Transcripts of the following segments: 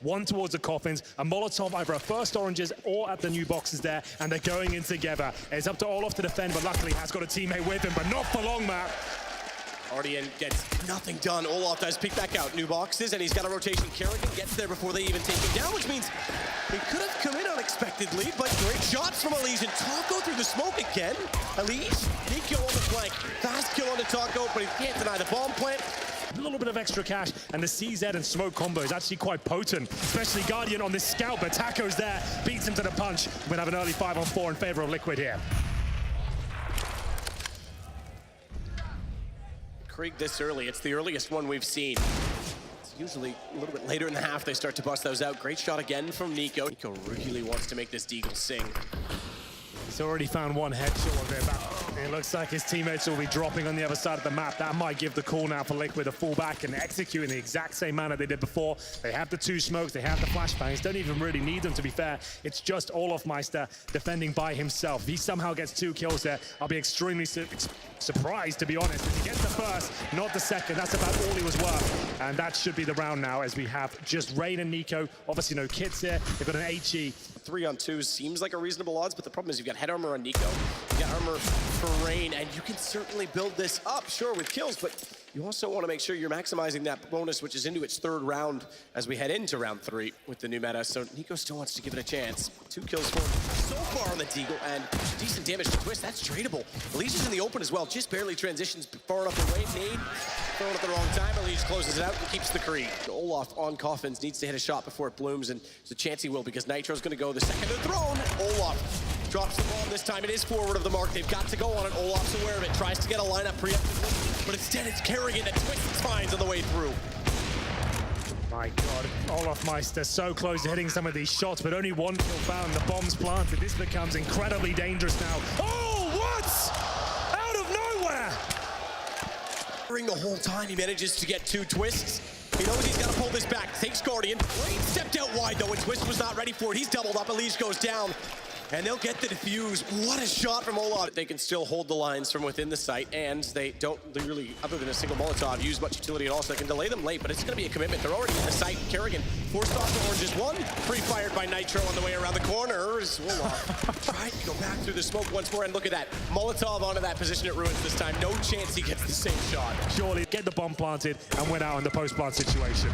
one towards the coffins, a Molotov either at first oranges or at the new boxes there, and they're going in together. It's up to Olof to defend, but luckily has got a teammate with him, but not for long, Matt. Ardian gets nothing done. Olof does pick back out new boxes, and he's got a rotation. Kerrigan gets there before they even take him down, which means he could have come in unexpectedly, but great shots from Elise, and Taco through the smoke again. Elise, Nico on the flank. Fast kill on the Taco, but he can't deny the bomb plant. A little bit of extra cash, and the CZ and smoke combo is actually quite potent, especially Guardian on this scout, but Taco's there, beats him to the punch. We're gonna have an early 5-on-4 in favor of Liquid here. Krieg this early, it's the earliest one we've seen. It's usually a little bit later in the half they start to bust those out. Great shot again from Nico. Nico really wants to make this Deagle sing. He's already found one headshot of it. It looks like his teammates will be dropping on the other side of the map. That might give the call now for Liquid to fall back and execute in the exact same manner they did before. They have the two smokes, they have the flashbangs. Don't even really need them, to be fair. It's just Olofmeister defending by himself. If he somehow gets 2 kills there, I'll be extremely surprised, to be honest. If he gets the first, not the second, that's about all he was worth. And that should be the round now, as we have just Rain and Nico. Obviously no kits here. They've got an HE. 3-on-2 seems like a reasonable odds, but the problem is you've got head armor on Nico, you've got armor for Rain, and you can certainly build this up, sure, with kills, but you also want to make sure you're maximizing that bonus, which is into its 3rd round as we head into round 3 with the new meta. So Nico still wants to give it a chance. 2 kills for him so far on the Deagle, and decent damage to Twist. That's tradable. Elise is in the open as well, just barely transitions far enough away. Nade thrown at the wrong time. Elise closes it out and keeps the Krieg. Olof on Coffins needs to hit a shot before it blooms, and there's a chance he will because Nitro's going to go the second they're thrown. Olaf drops the bomb this time. It is forward of the mark. They've got to go on it. Olaf's aware of it. Tries to get a lineup preemptively, but instead it's Kerrigan that Twist finds on the way through. My God, Olofmeister so close to hitting some of these shots, but only 1 kill found. The bomb's planted. This becomes incredibly dangerous now. Oh, what? Out of nowhere! During the whole time, he manages to get 2 twists. He knows he's got to pull this back. Takes Guardian. Rain stepped out wide, though, and Twist was not ready for it. He's doubled up. Elise goes down. And they'll get the defuse. What a shot from Olaf. They can still hold the lines from within the site, and they don't really, other than a single Molotov, use much utility at all, so they can delay them late, but it's going to be a commitment. They're already in the site. Kerrigan forced off the oranges. 1 pre-fired by Nitro on the way around the corners. Olaf tried to go back through the smoke once more, and look at that. Molotov onto that position at Ruins this time. No chance he gets the same shot. Surely get the bomb planted and win out in the post-plant situation.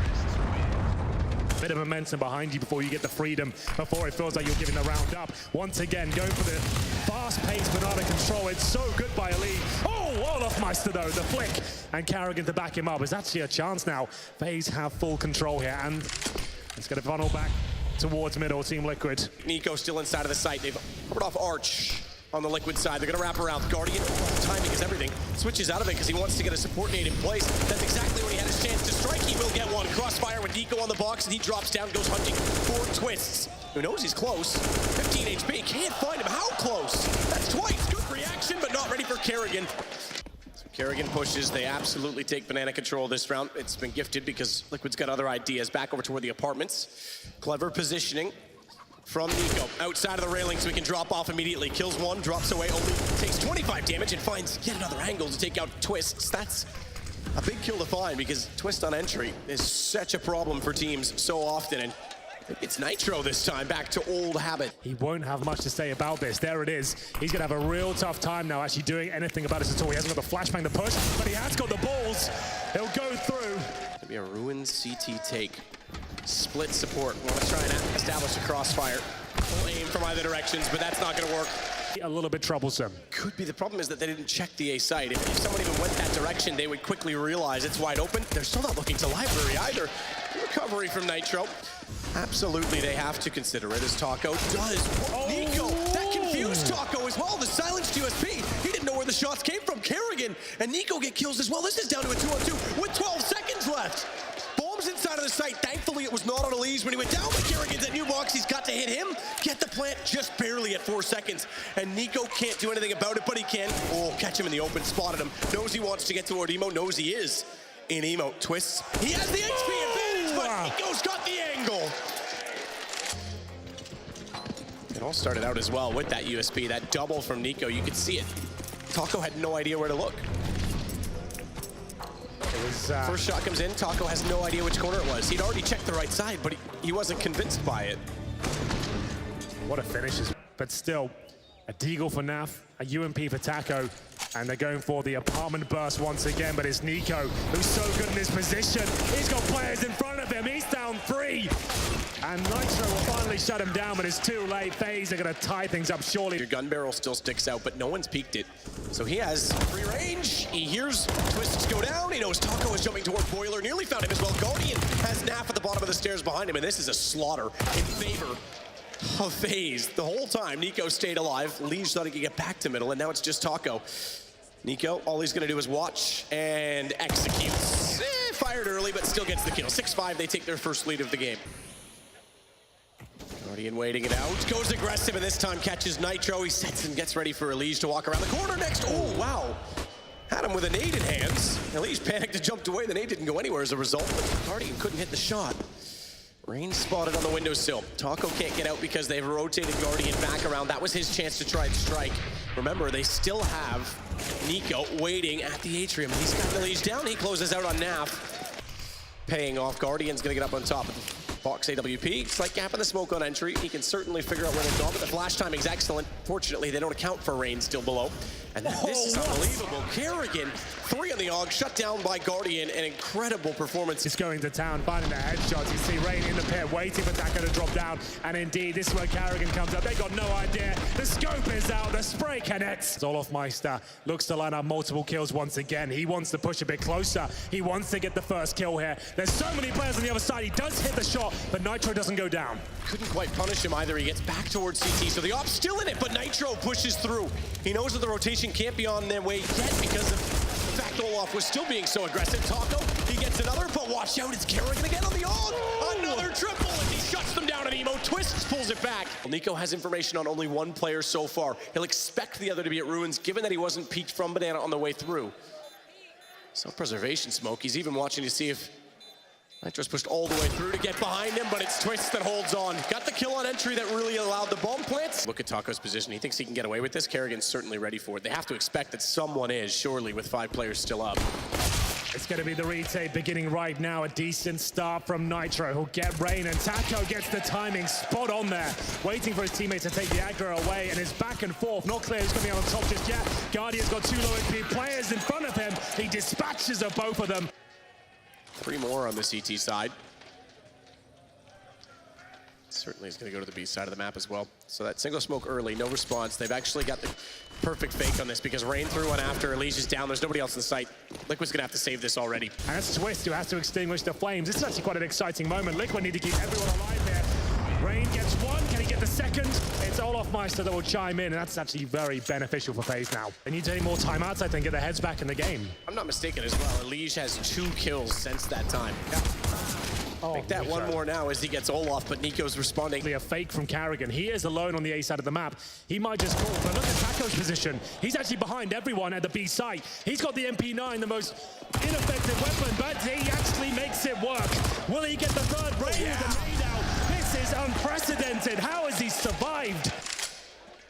Bit of momentum behind you before you get the freedom, before it feels like you're giving the round up. Once again, going for the fast-paced but out of control. It's so good by Elite. Oh, Olofmeister though, the flick. And Kerrigan to back him up. It's actually a chance now. FaZe have full control here, and it's going to funnel back towards middle, Team Liquid. Nico still inside of the site. They've covered off Arch on the Liquid side. They're going to wrap around. Guardian, timing is everything. Switches out of it because he wants to get a support nade in place. That's exactly when he had his chance to strike. He will get one. Crossfire with Nico on the box, and he drops down, goes hunting for Twists. Who knows he's close. 15 HP, can't find him. How close? That's twice. Good reaction, but not ready for Kerrigan. So Kerrigan pushes. They absolutely take banana control this round. It's been gifted because Liquid's got other ideas. Back over toward the apartments. Clever positioning from Nico, outside of the railing so he can drop off immediately. Kills 1, drops away, only takes 25 damage and finds yet another angle to take out Twists. That's a big kill to find because Twist on entry is such a problem for teams so often, and it's Nitro this time, back to old habit. He won't have much to say about this. There it is. He's going to have a real tough time now actually doing anything about this at all. He hasn't got the flashbang to push, but he has got the balls. He'll go through. It'll be a Ruins CT take. Split support. Want to try and establish a crossfire. Full aim from either directions, but that's not going to work. A little bit troublesome. Could be. The problem is that they didn't check the A site. If someone even went that direction, they would quickly realize it's wide open. They're still not looking to library either. Recovery from Nitro. Absolutely, they have to consider it as Taco does. Oh. Nico, that confused Taco as well. The silenced USP. He didn't know where the shots came from. Kerrigan and Nico get kills as well. This is down to a 2-on-2 with 12 seconds left. Inside of the site. Thankfully, it was not on Elise when he went down, but Kerrigan's at new box. He's got to hit him. Get the plant just barely at 4 seconds. And Nico can't do anything about it, but he can. Oh, catch him in the open, spotted him. Knows he wants to get toward Emo, knows he is in Emo. Twists. He has the HP advantage, but Nico's got the angle. It all started out as well with that USP, that double from Nico. You could see it. Taco had no idea where to look. It was, First shot comes in, Taco has no idea which corner it was. He'd already checked the right side, but he wasn't convinced by it. What a finish, but still, a Deagle for Naf, a UMP for Taco, and they're going for the apartment burst once again, but it's Nico who's so good in his position. He's got players in front of him, he's down 3. And Nitro will finally shut him down, but it's too late. FaZe are gonna tie things up surely. Your gun barrel still sticks out, but no one's peeked it. So he has free range. He hears Twists go down. He knows Taco is jumping toward Boiler. Nearly found him as well. Guardian has Naf at the bottom of the stairs behind him, and this is a slaughter in favor of FaZe. The whole time, Nico stayed alive. Lige thought he could get back to middle, and now it's just Taco. Nico, all he's gonna do is watch and executes. Fired early, but still gets the kill. 6-5, they take their first lead of the game. Guardian waiting it out, goes aggressive, and this time catches Nitro. He sets and gets ready for Elige to walk around the corner next. Oh, wow. Had him with a nade in hands. Elige panicked and jumped away. The nade didn't go anywhere as a result, but Guardian couldn't hit the shot. Rain spotted on the windowsill. Taco can't get out because they've rotated Guardian back around. That was his chance to try and strike. Remember, they still have Nico waiting at the atrium. He's got Elige down. He closes out on Naf. Paying off. Guardian's gonna get up on top of the box AWP. Slight gap in the smoke on entry. He can certainly figure out where they've gone, but the flash timing's excellent. Fortunately, they don't account for Rain still below. And this is unbelievable. Kerrigan, 3 on the AUG, shut down by Guardian. An incredible performance. He's going to town, finding the headshots. You see Rain in the pit, waiting for Taco to drop down. And indeed, this is where Kerrigan comes up. They got no idea. The scope is out. The spray connects. Olofmeister looks to line up multiple kills once again. He wants to push a bit closer. He wants to get the first kill here. There's so many players on the other side. He does hit the shot, but Nitro doesn't go down. Couldn't quite punish him either. He gets back towards CT, so the op's still in it, but Nitro pushes through. He knows that the rotation can't be on their way yet because of the fact Olaf was still being so aggressive. Taco, he gets another, but watch out, it's Kerrigan again on the AUG. Another triple, and he shuts them down, and Emo Twists pulls it back. Nico has information on only one player so far. He'll expect the other to be at Ruins, given that he wasn't peeked from Banana on the way through. Self-preservation smoke. He's even watching to see if Nitro's pushed all the way through to get behind him, but it's Twist that holds on. Got the kill on entry that really allowed the bomb plants. Look at Taco's position. He thinks he can get away with this. Kerrigan's certainly ready for it. They have to expect that someone is, surely, with 5 players still up. It's going to be the retake beginning right now. A decent start from Nitro. He'll get Rain, and Taco gets the timing spot on there. Waiting for his teammate to take the aggro away, and it's back and forth. Not clear who's going to be on top just yet. Guardian's got 2 low HP players in front of him. He dispatches of both of them. 3 more on the CT side. Certainly is going to go to the B side of the map as well. So that single smoke early, no response. They've actually got the perfect fake on this because Rain threw one after. Elige is down. There's nobody else in sight. Liquid's going to have to save this already. And it's Twist who has to extinguish the flames. This is actually quite an exciting moment. Liquid need to keep everyone alive there. Rain gets 1. Can he get the second? It's Olofmeister that will chime in, and that's actually very beneficial for FaZe now. They need to take more timeouts, I think, get their heads back in the game. I'm not mistaken as well. Elige has 2 kills since that time. Yeah. Make that one more now as he gets Olaf, but Nico's responding. A fake from Kerrigan. He is alone on the A side of the map. He might just call, but look at Taco's position. He's actually behind everyone at the B site. He's got the MP9, the most ineffective weapon, but he actually makes it work. Will he get the third Rain with a nade out? This is unprecedented. How has he survived?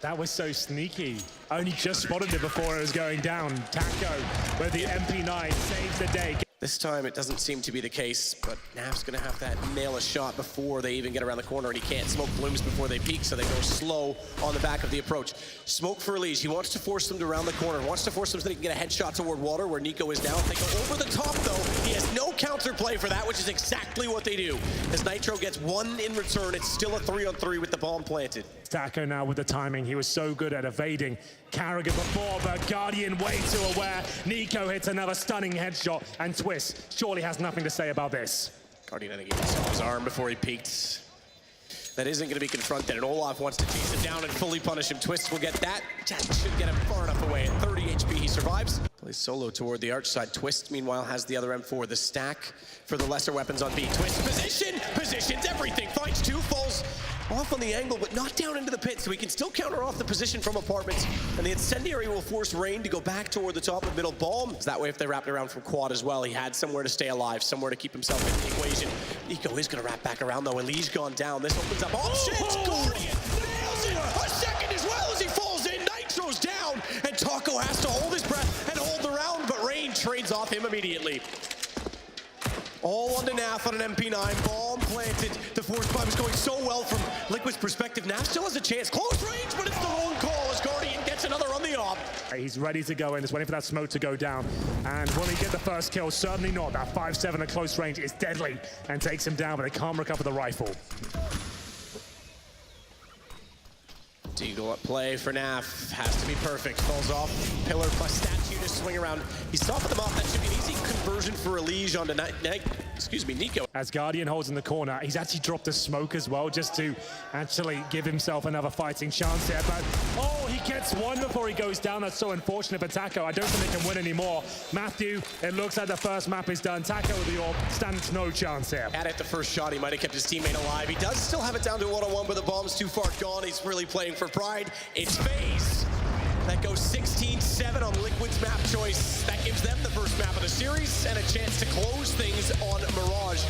That was so sneaky. Only just spotted it before it was going down. Taco with the MP9 saves the day. This time it doesn't seem to be the case, but Naf's gonna have to nail a shot before they even get around the corner, and he can't. Smoke blooms before they peak, so they go slow on the back of the approach. Smoke for Elige. He wants to force them to round the corner, wants to force them so they can get a headshot toward water where Nico is now. If they go over the top though, he has no counterplay for that, which is exactly what they do. As Nitro gets 1 in return, it's still a 3-on-3 with the bomb planted. Taco now with the timing. He was so good at evading Kerrigan before, but Guardian way too aware. Nico hits another stunning headshot, and Twist surely has nothing to say about this. Guardian, I think he saw his arm before he peeked. That isn't going to be confronted, and Olaf wants to chase him down and fully punish him. Twist will get that. That should get him far enough away. At 30 HP, he survives. Plays solo toward the arch side. Twist, meanwhile, has the other M4. The stack for the lesser weapons on B. Twist positions everything. Finds 2, falls off on the angle, but not down into the pit, so he can still counter off the position from apartments. And the incendiary will force Rain to go back toward the top of middle bomb. That way, if they wrapped around from quad as well, he had somewhere to stay alive, somewhere to keep himself in the equation. Nico is going to wrap back around, though. Elige gone down. This opens up options. Guardian nails it. A second as well as he falls in. Nitro's down, and Taco has to hold his breath and hold the round, but Rain trades off him immediately. All on to Naf on an MP9. Bomb planted. The force bomb is going so well from Liquid's perspective. Naf still has a chance. Close range, but it's the wrong call as Guardian gets another on the op. He's ready to go in, just waiting for that smoke to go down. And will he get the first kill? Certainly not. That 5-7 at close range is deadly and takes him down, but they can't recover the rifle. Deagle at play for Naf. Has to be perfect. Falls off. Pillar plus statue to swing around. He's softened them off. That should be an easy conversion for Elige onto Nico. As Guardian holds in the corner, he's actually dropped a smoke as well, just to actually give himself another fighting chance here. But, oh, he gets one before he goes down. That's so unfortunate for Taco. I don't think they can win anymore. Matthew, it looks like the first map is done. Taco with the orb stands no chance here. Had it the first shot, he might have kept his teammate alive. He does still have it down to 1-on-1, but the bomb's too far gone. He's really playing for pride. It's FaZe. That goes 16-7 on Liquid's map choice. That gives them the first map of the series and a chance to close things on Mirage.